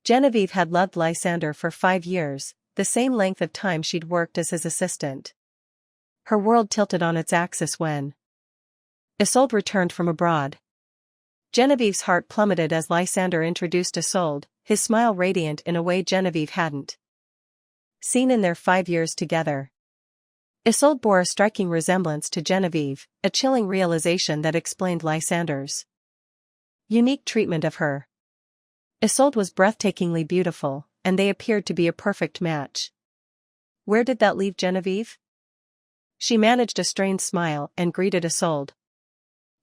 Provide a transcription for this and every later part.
Genevieve had loved Lysander for 5 years, the same length of time she'd worked as his assistant. Her world tilted on its axis when Isolde returned from abroad. Genevieve's heart plummeted as Lysander introduced Isolde, his smile radiant in a way Genevieve hadn't seen in their 5 years together. Isolde bore a striking resemblance to Genevieve, a chilling realization that explained Lysander's unique treatment of her. Isolde was breathtakingly beautiful, and they appeared to be a perfect match. Where did that leave Genevieve? She managed a strained smile and greeted Isolde.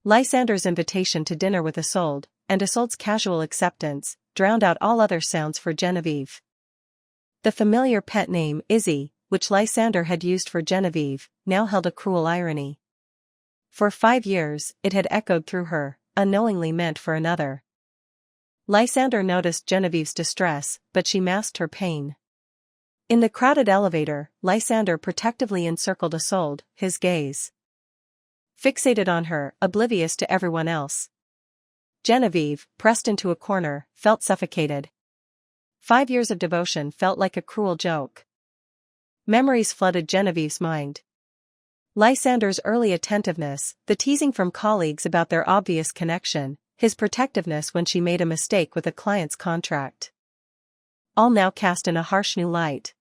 Lysander's invitation to dinner with Isolde, and Isolde's casual acceptance, drowned out all other sounds for Genevieve. The familiar pet name, Izzy, which Lysander had used for Genevieve, now held a cruel irony. For 5 years, it had echoed through her, unknowingly meant for another. Lysander noticed Genevieve's distress, but she masked her pain. In the crowded elevator, Lysander protectively encircled Isolde, his gaze fixated on her, oblivious to everyone else. Genevieve, pressed into a corner, felt suffocated. 5 years of devotion felt like a cruel joke. Memories flooded Genevieve's mind. Lysander's early attentiveness, the teasing from colleagues about their obvious connection, his protectiveness when she made a mistake with a client's contract. All now cast in a harsh new light.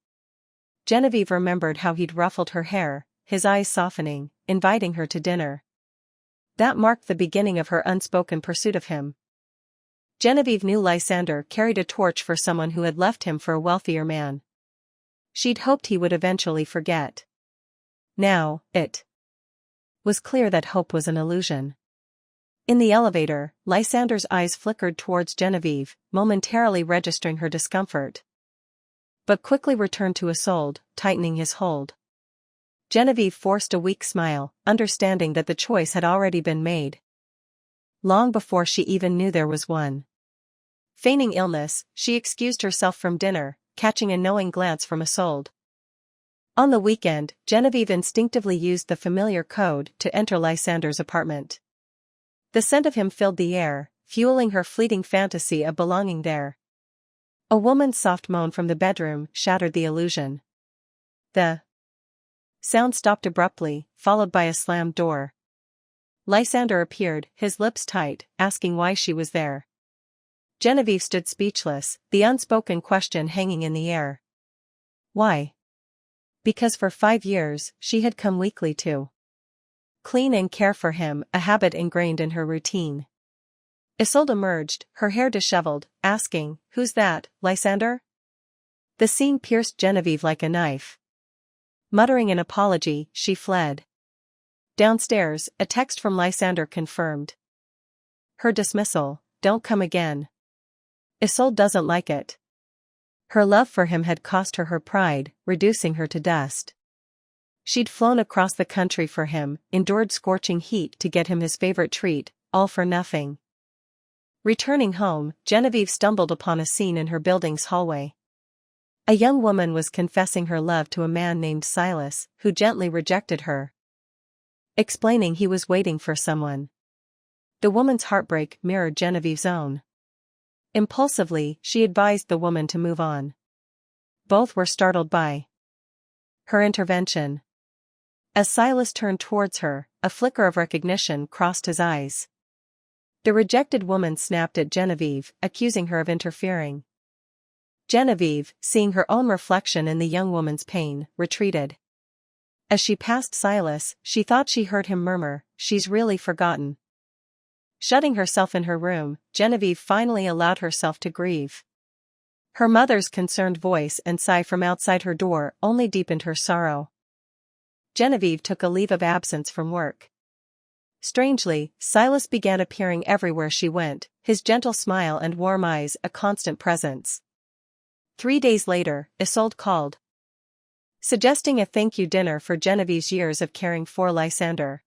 Genevieve remembered how he'd ruffled her hair, his eyes softening, inviting her to dinner. That marked the beginning of her unspoken pursuit of him. Genevieve knew Lysander carried a torch for someone who had left him for a wealthier man. She'd hoped he would eventually forget. Now, it was clear that hope was an illusion. In the elevator, Lysander's eyes flickered towards Genevieve, momentarily registering her discomfort, but quickly returned to Isolde, tightening his hold. Genevieve forced a weak smile, understanding that the choice had already been made, long before she even knew there was one. Feigning illness, she excused herself from dinner, catching a knowing glance from Isolde. On the weekend, Genevieve instinctively used the familiar code to enter Lysander's apartment. The scent of him filled the air, fueling her fleeting fantasy of belonging there. A woman's soft moan from the bedroom shattered the illusion. The sound stopped abruptly, followed by a slammed door. Lysander appeared, his lips tight, asking why she was there. Genevieve stood speechless, the unspoken question hanging in the air. Why? Because for 5 years, she had come weekly to clean and care for him, a habit ingrained in her routine. Isolde emerged, her hair disheveled, asking, "Who's that, Lysander?" The scene pierced Genevieve like a knife. Muttering an apology, she fled. Downstairs, a text from Lysander confirmed her dismissal. "Don't come again. Isolde doesn't like it." Her love for him had cost her her pride, reducing her to dust. She'd flown across the country for him, endured scorching heat to get him his favorite treat, all for nothing. Returning home, Genevieve stumbled upon a scene in her building's hallway. A young woman was confessing her love to a man named Silas, who gently rejected her, explaining he was waiting for someone. The woman's heartbreak mirrored Genevieve's own. Impulsively, she advised the woman to move on. Both were startled by her intervention. As Silas turned towards her, a flicker of recognition crossed his eyes. The rejected woman snapped at Genevieve, accusing her of interfering. Genevieve, seeing her own reflection in the young woman's pain, retreated. As she passed Silas, she thought she heard him murmur, "She's really forgotten." Shutting herself in her room, Genevieve finally allowed herself to grieve. Her mother's concerned voice and sigh from outside her door only deepened her sorrow. Genevieve took a leave of absence from work. Strangely, Silas began appearing everywhere she went, his gentle smile and warm eyes a constant presence. 3 days later, Isolde called, suggesting a thank-you dinner for Genevieve's years of caring for Lysander.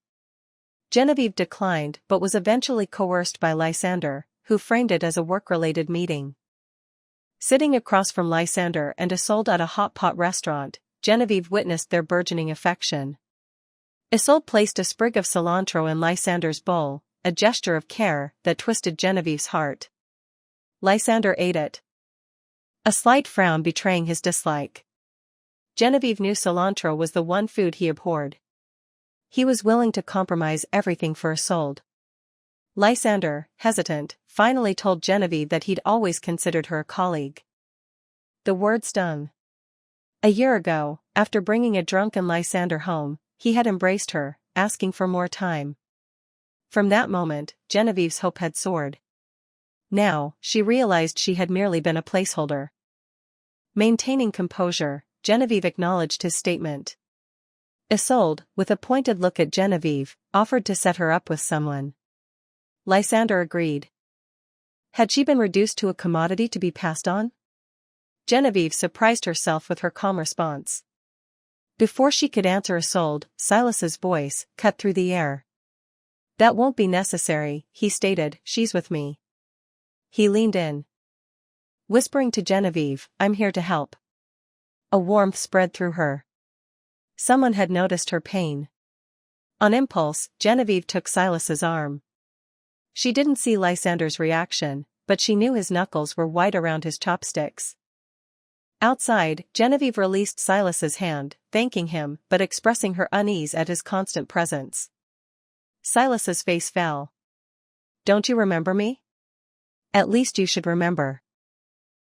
Genevieve declined but was eventually coerced by Lysander, who framed it as a work-related meeting. Sitting across from Lysander and Isolde at a hot pot restaurant, Genevieve witnessed their burgeoning affection. Isolde placed a sprig of cilantro in Lysander's bowl, a gesture of care that twisted Genevieve's heart. Lysander ate it, A slight frown betraying his dislike. Genevieve knew cilantro was the one food he abhorred. He was willing to compromise everything for Isolde. Lysander, hesitant, finally told Genevieve that he'd always considered her a colleague. The word stung. A year ago, after bringing a drunken Lysander home, he had embraced her, asking for more time. From that moment, Genevieve's hope had soared. Now, she realized she had merely been a placeholder. Maintaining composure, Genevieve acknowledged his statement. Isolde, with a pointed look at Genevieve, offered to set her up with someone. Lysander agreed. Had she been reduced to a commodity to be passed on? Genevieve surprised herself with her calm response. Before she could answer Isolde, Silas's voice cut through the air. That won't be necessary, he stated, she's with me. He leaned in. Whispering to Genevieve, I'm here to help. A warmth spread through her. Someone had noticed her pain. On impulse, Genevieve took Silas's arm. She didn't see Lysander's reaction, but she knew his knuckles were white around his chopsticks. Outside, Genevieve released Silas's hand, thanking him but expressing her unease at his constant presence. Silas's face fell. Don't you remember me? At least you should remember.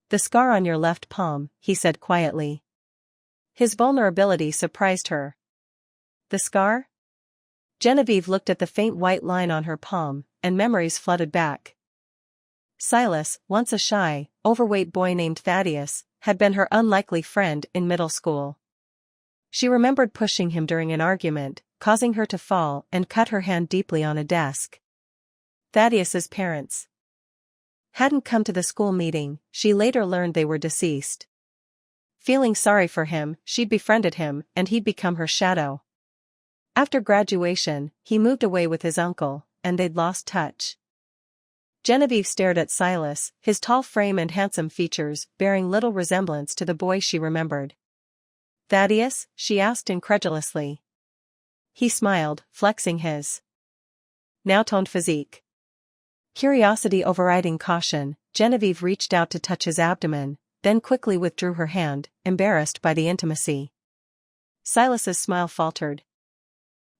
The scar on your left palm, he said quietly. His vulnerability surprised her. The scar? Genevieve looked at the faint white line on her palm, and memories flooded back. Silas, once a shy, overweight boy named Thaddeus, had been her unlikely friend in middle school. She remembered pushing him during an argument, causing her to fall and cut her hand deeply on a desk. Thaddeus's parents hadn't come to the school meeting. She later learned they were deceased. Feeling sorry for him, she'd befriended him, and he'd become her shadow. After graduation, he moved away with his uncle, and they'd lost touch. Genevieve stared at Silas, his tall frame and handsome features bearing little resemblance to the boy she remembered. Thaddeus? She asked incredulously. He smiled, flexing his now-toned physique. Curiosity overriding caution, Genevieve reached out to touch his abdomen, then quickly withdrew her hand, embarrassed by the intimacy. Silas's smile faltered.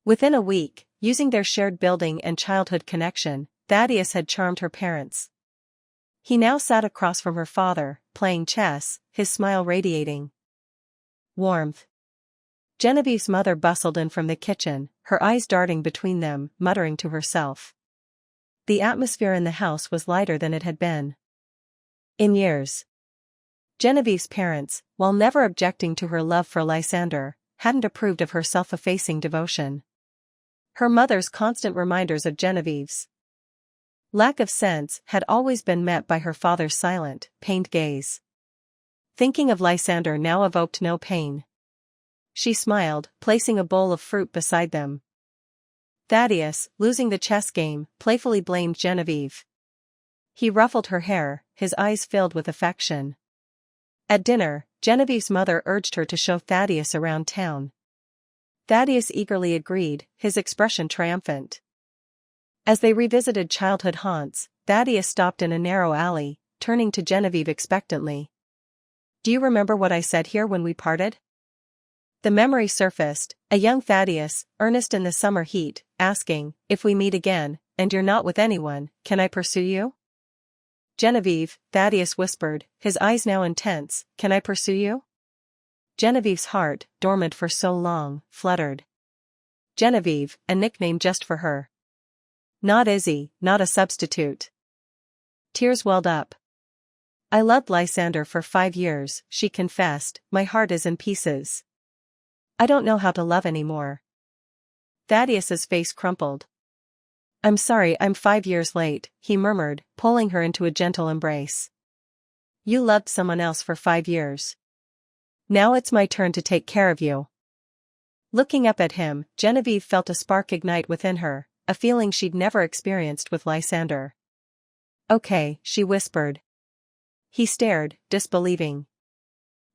Within a week, using their shared building and childhood connection, Thaddeus had charmed her parents. He now sat across from her father, playing chess, his smile radiating warmth. Genevieve's mother bustled in from the kitchen, her eyes darting between them, muttering to herself. The atmosphere in the house was lighter than it had been in years. Genevieve's parents, while never objecting to her love for Lysander, hadn't approved of her self-effacing devotion. Her mother's constant reminders of Genevieve's lack of sense had always been met by her father's silent, pained gaze. Thinking of Lysander now evoked no pain. She smiled, placing a bowl of fruit beside them. Thaddeus, losing the chess game, playfully blamed Genevieve. He ruffled her hair, his eyes filled with affection. At dinner, Genevieve's mother urged her to show Thaddeus around town. Thaddeus eagerly agreed, his expression triumphant. As they revisited childhood haunts, Thaddeus stopped in a narrow alley, turning to Genevieve expectantly. Do you remember what I said here when we parted? The memory surfaced, a young Thaddeus, earnest in the summer heat, asking, if we meet again, and you're not with anyone, can I pursue you? Genevieve, Thaddeus whispered, his eyes now intense, can I pursue you? Genevieve's heart, dormant for so long, fluttered. Genevieve, a nickname just for her. Not Izzy, not a substitute. Tears welled up. I loved Lysander for 5 years, she confessed, my heart is in pieces. I don't know how to love anymore. Thaddeus's face crumpled. I'm sorry I'm 5 years late, he murmured, pulling her into a gentle embrace. You loved someone else for 5 years. Now it's my turn to take care of you. Looking up at him, Genevieve felt a spark ignite within her, a feeling she'd never experienced with Lysander. Okay, she whispered. He stared, disbelieving.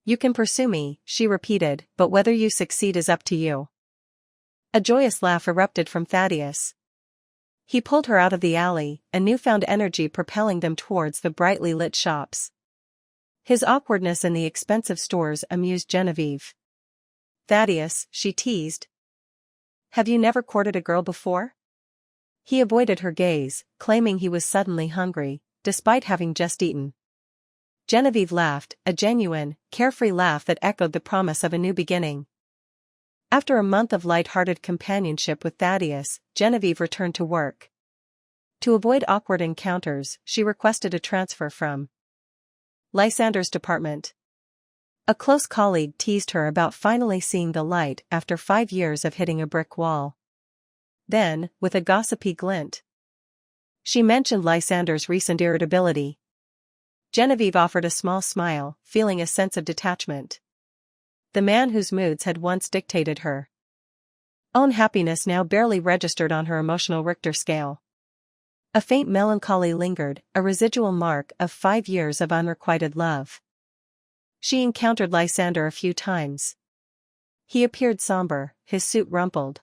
You can pursue me, she repeated, but whether you succeed is up to you. A joyous laugh erupted from Thaddeus. He pulled her out of the alley, a newfound energy propelling them towards the brightly lit shops. His awkwardness in the expensive stores amused Genevieve. "Thaddeus," she teased. "Have you never courted a girl before?" He avoided her gaze, claiming he was suddenly hungry, despite having just eaten. Genevieve laughed, a genuine, carefree laugh that echoed the promise of a new beginning. After a month of light-hearted companionship with Thaddeus, Genevieve returned to work. To avoid awkward encounters, she requested a transfer from Lysander's department. A close colleague teased her about finally seeing the light after 5 years of hitting a brick wall. Then, with a gossipy glint, she mentioned Lysander's recent irritability. Genevieve offered a small smile, feeling a sense of detachment. The man whose moods had once dictated her own happiness now barely registered on her emotional Richter scale. A faint melancholy lingered, a residual mark of 5 years of unrequited love. She encountered Lysander a few times. He appeared somber, his suit rumpled.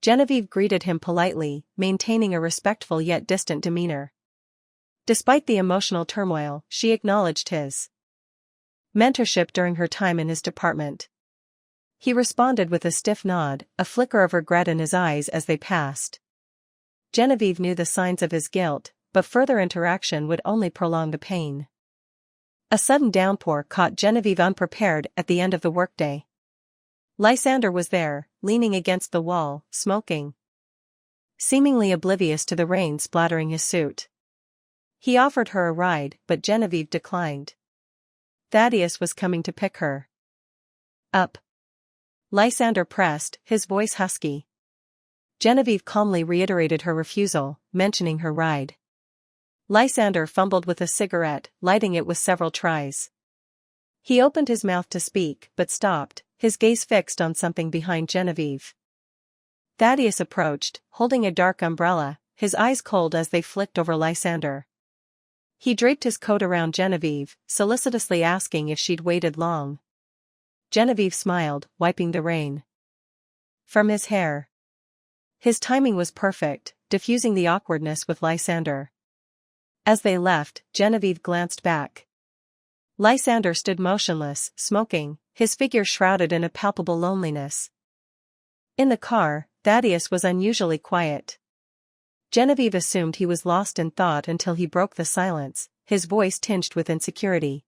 Genevieve greeted him politely, maintaining a respectful yet distant demeanor. Despite the emotional turmoil, she acknowledged his mentorship during her time in his department. He responded with a stiff nod, a flicker of regret in his eyes as they passed. Genevieve knew the signs of his guilt, but further interaction would only prolong the pain. A sudden downpour caught Genevieve unprepared at the end of the workday. Lysander was there, leaning against the wall, smoking, seemingly oblivious to the rain splattering his suit. He offered her a ride, but Genevieve declined. Thaddeus was coming to pick her up. Lysander pressed, his voice husky. Genevieve calmly reiterated her refusal, mentioning her ride. Lysander fumbled with a cigarette, lighting it with several tries. He opened his mouth to speak, but stopped, his gaze fixed on something behind Genevieve. Thaddeus approached, holding a dark umbrella, his eyes cold as they flicked over Lysander. He draped his coat around Genevieve, solicitously asking if she'd waited long. Genevieve smiled, wiping the rain from his hair. His timing was perfect, diffusing the awkwardness with Lysander. As they left, Genevieve glanced back. Lysander stood motionless, smoking, his figure shrouded in a palpable loneliness. In the car, Thaddeus was unusually quiet. Genevieve assumed he was lost in thought until he broke the silence, his voice tinged with insecurity.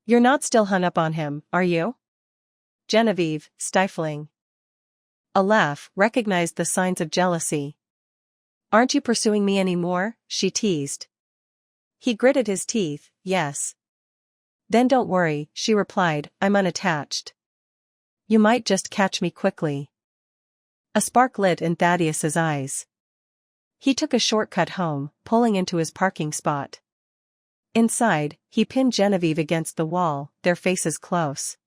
"You're not still hung up on him, are you?" Genevieve, stifling a laugh, recognized the signs of jealousy. "Aren't you pursuing me anymore?" she teased. He gritted his teeth, "Yes." "Then don't worry," she replied, "I'm unattached. You might just catch me quickly." A spark lit in Thaddeus's eyes. He took a shortcut home, pulling into his parking spot. Inside, he pinned Genevieve against the wall, their faces close.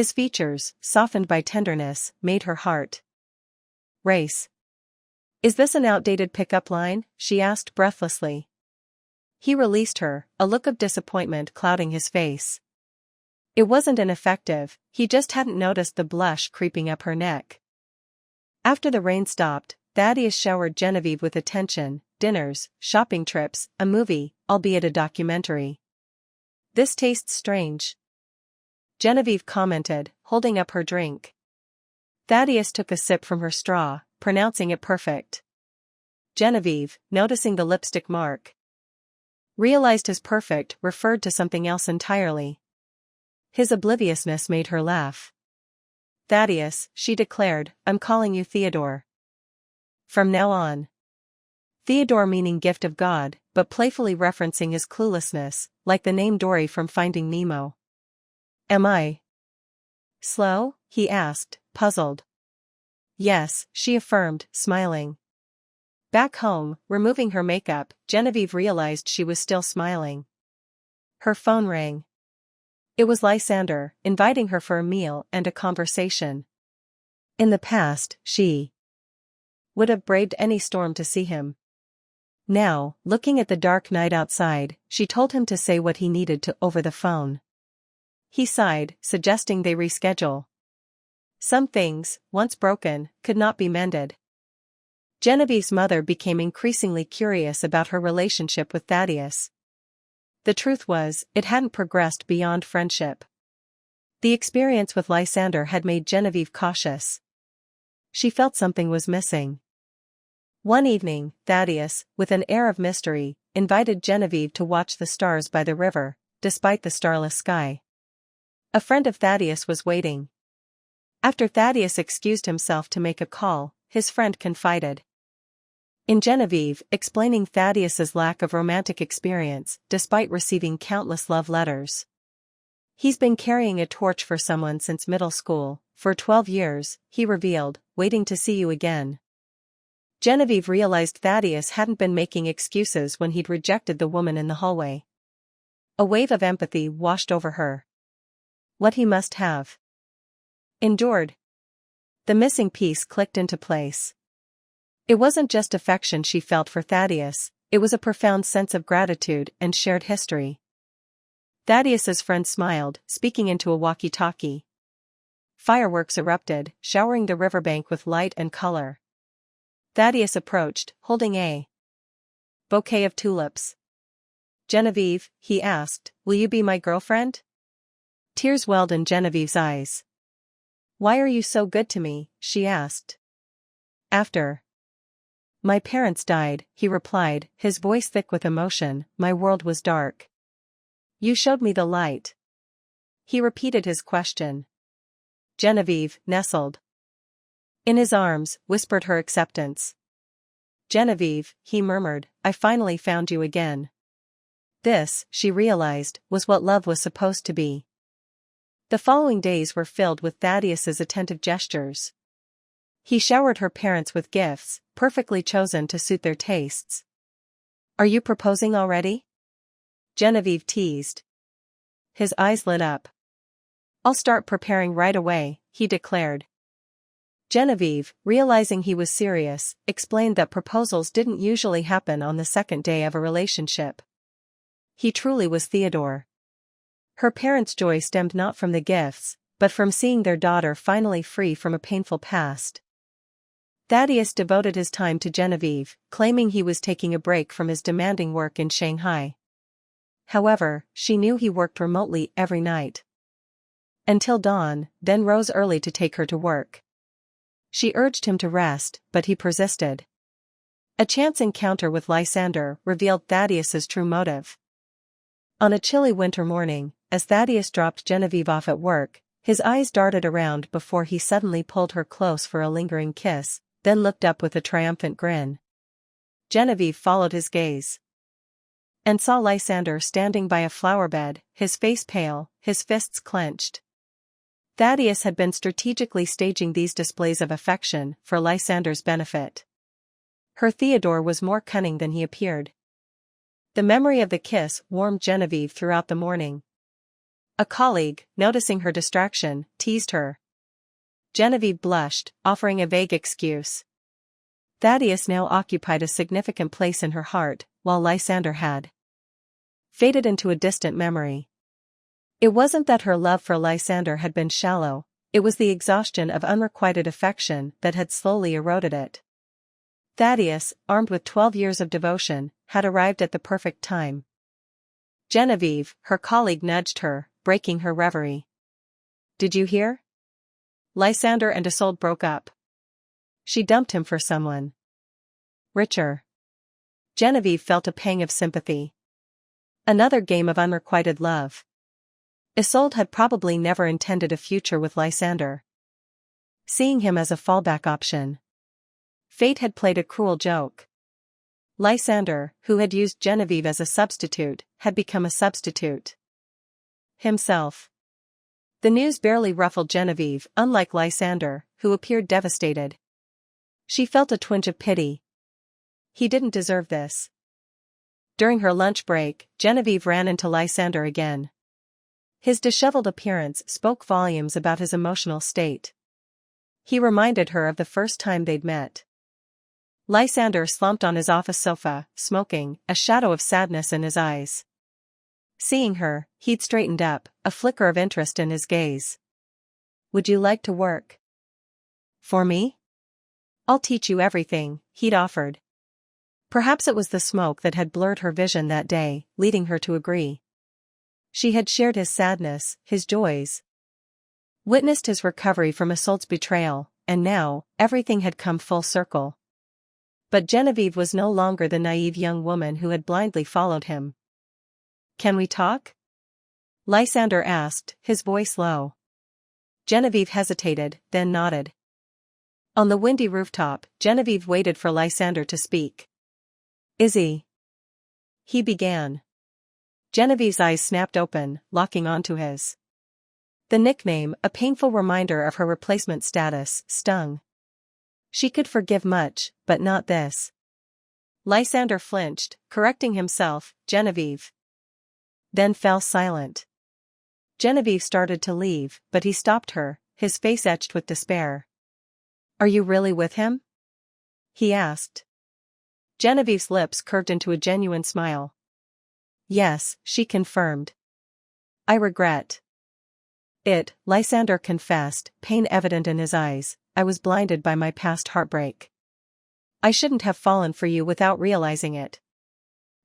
His features, softened by tenderness, made her heart race. "Is this an outdated pickup line?" she asked breathlessly. He released her, a look of disappointment clouding his face. It wasn't ineffective, he just hadn't noticed the blush creeping up her neck. After the rain stopped, Thaddeus showered Genevieve with attention, dinners, shopping trips, a movie, albeit a documentary. "This tastes strange," Genevieve commented, holding up her drink. Thaddeus took a sip from her straw, pronouncing it perfect. Genevieve, noticing the lipstick mark, realized his perfect referred to something else entirely. His obliviousness made her laugh. "Thaddeus," she declared, "I'm calling you Theodore from now on." Theodore meaning gift of God, but playfully referencing his cluelessness, like the name Dory from Finding Nemo. "Am I slow?" he asked, puzzled. "Yes," she affirmed, smiling. Back home, removing her makeup, Genevieve realized she was still smiling. Her phone rang. It was Lysander, inviting her for a meal and a conversation. In the past, she would have braved any storm to see him. Now, looking at the dark night outside, she told him to say what he needed to over the phone. He sighed, suggesting they reschedule. Some things, once broken, could not be mended. Genevieve's mother became increasingly curious about her relationship with Thaddeus. The truth was, it hadn't progressed beyond friendship. The experience with Lysander had made Genevieve cautious. She felt something was missing. One evening, Thaddeus, with an air of mystery, invited Genevieve to watch the stars by the river, despite the starless sky. A friend of Thaddeus was waiting. After Thaddeus excused himself to make a call, his friend confided in Genevieve, explaining Thaddeus's lack of romantic experience, despite receiving countless love letters. He's been carrying a torch for someone since middle school, for 12 years, he revealed, waiting to see you again. Genevieve realized Thaddeus hadn't been making excuses when he'd rejected the woman in the hallway. A wave of empathy washed over her. What he must have endured. The missing piece clicked into place. It wasn't just affection she felt for Thaddeus, it was a profound sense of gratitude and shared history. Thaddeus's friend smiled, speaking into a walkie-talkie. Fireworks erupted, showering the riverbank with light and color. Thaddeus approached, holding a bouquet of tulips. Genevieve, he asked, will you be my girlfriend? Tears welled in Genevieve's eyes. Why are you so good to me? She asked. After my parents died, he replied, his voice thick with emotion, my world was dark. You showed me the light. He repeated his question. Genevieve, nestled in his arms, whispered her acceptance. Genevieve, he murmured, I finally found you again. This, she realized, was what love was supposed to be. The following days were filled with Thaddeus's attentive gestures. He showered her parents with gifts, perfectly chosen to suit their tastes. Are you proposing already? Genevieve teased. His eyes lit up. I'll start preparing right away, he declared. Genevieve, realizing he was serious, explained that proposals didn't usually happen on the second day of a relationship. He truly was Theodore. Her parents' joy stemmed not from the gifts, but from seeing their daughter finally free from a painful past. Thaddeus devoted his time to Genevieve, claiming he was taking a break from his demanding work in Shanghai. However, she knew he worked remotely every night. Until dawn, then rose early to take her to work. She urged him to rest, but he persisted. A chance encounter with Lysander revealed Thaddeus's true motive. On a chilly winter morning, as Thaddeus dropped Genevieve off at work, his eyes darted around before he suddenly pulled her close for a lingering kiss, then looked up with a triumphant grin. Genevieve followed his gaze and saw Lysander standing by a flower bed, his face pale, his fists clenched. Thaddeus had been strategically staging these displays of affection for Lysander's benefit. Her Theodore was more cunning than he appeared. The memory of the kiss warmed Genevieve throughout the morning. A colleague, noticing her distraction, teased her. Genevieve blushed, offering a vague excuse. Thaddeus now occupied a significant place in her heart, while Lysander had faded into a distant memory. It wasn't that her love for Lysander had been shallow, it was the exhaustion of unrequited affection that had slowly eroded it. Thaddeus, armed with 12 years of devotion, had arrived at the perfect time. Genevieve, her colleague, nudged her, breaking her reverie. Did you hear? Lysander and Isolde broke up. She dumped him for someone richer. Genevieve felt a pang of sympathy. Another game of unrequited love. Isolde had probably never intended a future with Lysander, seeing him as a fallback option. Fate had played a cruel joke. Lysander, who had used Genevieve as a substitute, had become a substitute himself. The news barely ruffled Genevieve, unlike Lysander, who appeared devastated. She felt a twinge of pity. He didn't deserve this. During her lunch break, Genevieve ran into Lysander again. His disheveled appearance spoke volumes about his emotional state. He reminded her of the first time they'd met. Lysander slumped on his office sofa, smoking, a shadow of sadness in his eyes. Seeing her, he'd straightened up, a flicker of interest in his gaze. Would you like to work for me? I'll teach you everything, he'd offered. Perhaps it was the smoke that had blurred her vision that day, leading her to agree. She had shared his sadness, his joys, witnessed his recovery from Isolde's betrayal, and now, everything had come full circle. But Genevieve was no longer the naive young woman who had blindly followed him. "Can we talk?" Lysander asked, his voice low. Genevieve hesitated, then nodded. On the windy rooftop, Genevieve waited for Lysander to speak. "Izzy," he began. Genevieve's eyes snapped open, locking onto his. The nickname, a painful reminder of her replacement status, stung. She could forgive much, but not this. Lysander flinched, correcting himself, "Genevieve." Then fell silent. Genevieve started to leave, but he stopped her, his face etched with despair. "Are you really with him?" he asked. Genevieve's lips curved into a genuine smile. "Yes," she confirmed. "I regret it," Lysander confessed, pain evident in his eyes. "I was blinded by my past heartbreak. I shouldn't have fallen for you without realizing it."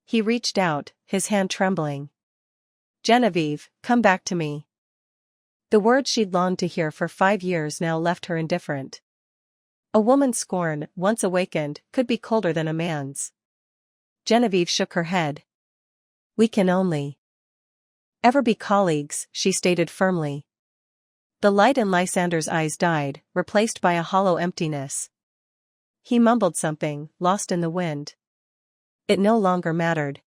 He reached out, his hand trembling. "Genevieve, come back to me." The words she'd longed to hear for 5 years now left her indifferent. A woman's scorn, once awakened, could be colder than a man's. Genevieve shook her head. "We can only ever be colleagues," she stated firmly. The light in Lysander's eyes died, replaced by a hollow emptiness. He mumbled something, lost in the wind. It no longer mattered.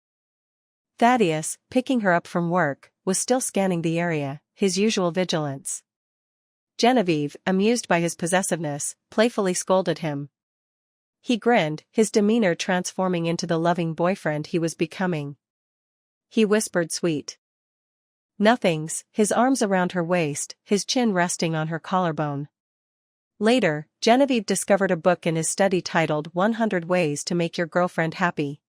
Thaddeus, picking her up from work, was still scanning the area, his usual vigilance. Genevieve, amused by his possessiveness, playfully scolded him. He grinned, his demeanor transforming into the loving boyfriend he was becoming. He whispered sweet nothings, his arms around her waist, his chin resting on her collarbone. Later, Genevieve discovered a book in his study titled 100 Ways to Make Your Girlfriend Happy.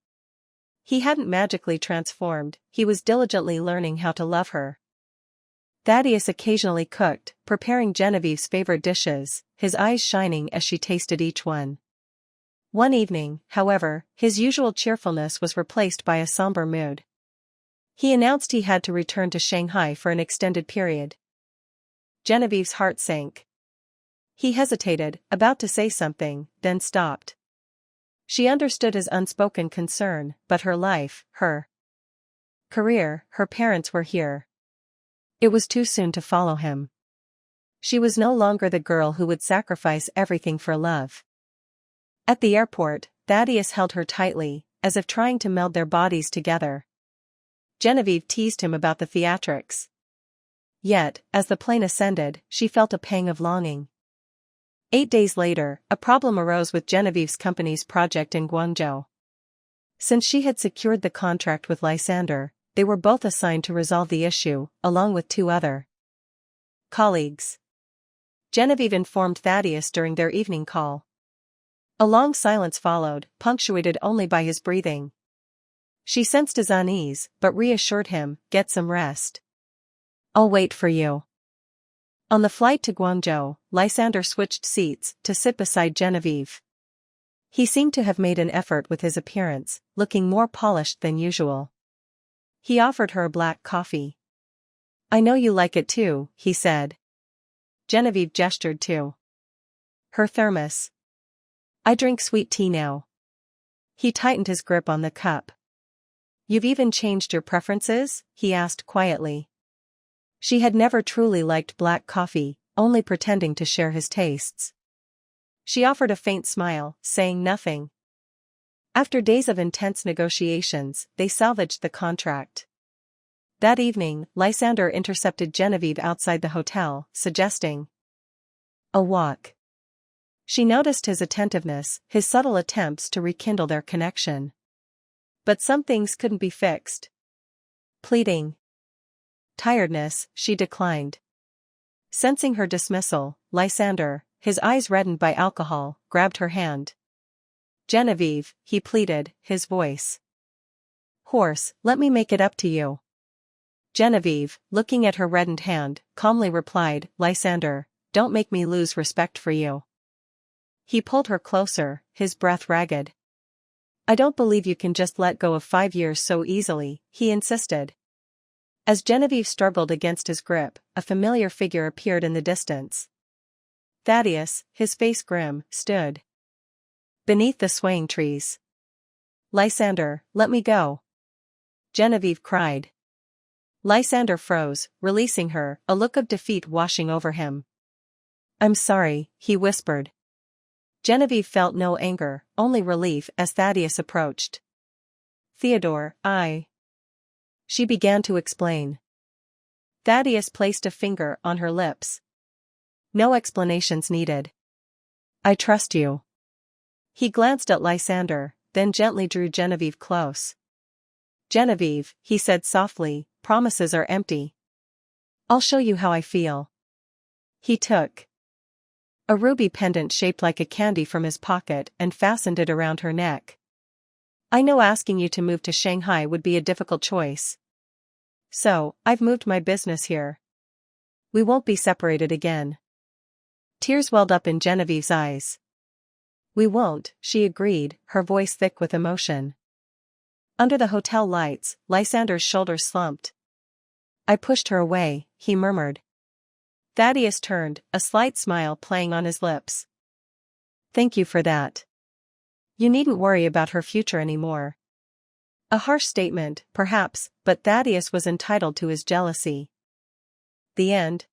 He hadn't magically transformed, he was diligently learning how to love her. Thaddeus occasionally cooked, preparing Genevieve's favorite dishes, his eyes shining as she tasted each one. One evening, however, his usual cheerfulness was replaced by a somber mood. He announced he had to return to Shanghai for an extended period. Genevieve's heart sank. He hesitated, about to say something, then stopped. She understood his unspoken concern, but her life, her career, her parents were here. It was too soon to follow him. She was no longer the girl who would sacrifice everything for love. At the airport, Thaddeus held her tightly, as if trying to meld their bodies together. Genevieve teased him about the theatrics. Yet, as the plane ascended, she felt a pang of longing. 8 days later, a problem arose with Genevieve's company's project in Guangzhou. Since she had secured the contract with Lysander, they were both assigned to resolve the issue, along with 2 other colleagues. Genevieve informed Thaddeus during their evening call. A long silence followed, punctuated only by his breathing. She sensed his unease, but reassured him, "Get some rest. I'll wait for you." On the flight to Guangzhou, Lysander switched seats, to sit beside Genevieve. He seemed to have made an effort with his appearance, looking more polished than usual. He offered her a black coffee. "I know you like it too," he said. Genevieve gestured to her thermos. "I drink sweet tea now." He tightened his grip on the cup. "You've even changed your preferences?" he asked quietly. She had never truly liked black coffee, only pretending to share his tastes. She offered a faint smile, saying nothing. After days of intense negotiations, they salvaged the contract. That evening, Lysander intercepted Genevieve outside the hotel, suggesting a walk. She noticed his attentiveness, his subtle attempts to rekindle their connection. But some things couldn't be fixed. Pleading tiredness, she declined. Sensing her dismissal, Lysander, his eyes reddened by alcohol, grabbed her hand. "Genevieve," he pleaded, his voice hoarse, "let me make it up to you." Genevieve, looking at her reddened hand, calmly replied, "Lysander, don't make me lose respect for you." He pulled her closer, his breath ragged. I don't believe you can just let go of 5 years so easily, he insisted. As Genevieve struggled against his grip, a familiar figure appeared in the distance. Thaddeus, his face grim, stood beneath the swaying trees. Lysander, let me go, Genevieve cried. Lysander froze, releasing her, a look of defeat washing over him. I'm sorry, he whispered. Genevieve felt no anger, only relief as Thaddeus approached. Theodore, she began to explain. Thaddeus placed a finger on her lips. No explanations needed. I trust you. He glanced at Lysander, then gently drew Genevieve close. Genevieve, he said softly, promises are empty. I'll show you how I feel. He took a ruby pendant shaped like a candy from his pocket and fastened it around her neck. I know asking you to move to Shanghai would be a difficult choice. So, I've moved my business here. We won't be separated again. Tears welled up in Genevieve's eyes. We won't, she agreed, her voice thick with emotion. Under the hotel lights, Lysander's shoulders slumped. I pushed her away, he murmured. Thaddeus turned, a slight smile playing on his lips. Thank you for that. You needn't worry about her future anymore. A harsh statement, perhaps, but Thaddeus was entitled to his jealousy. The end.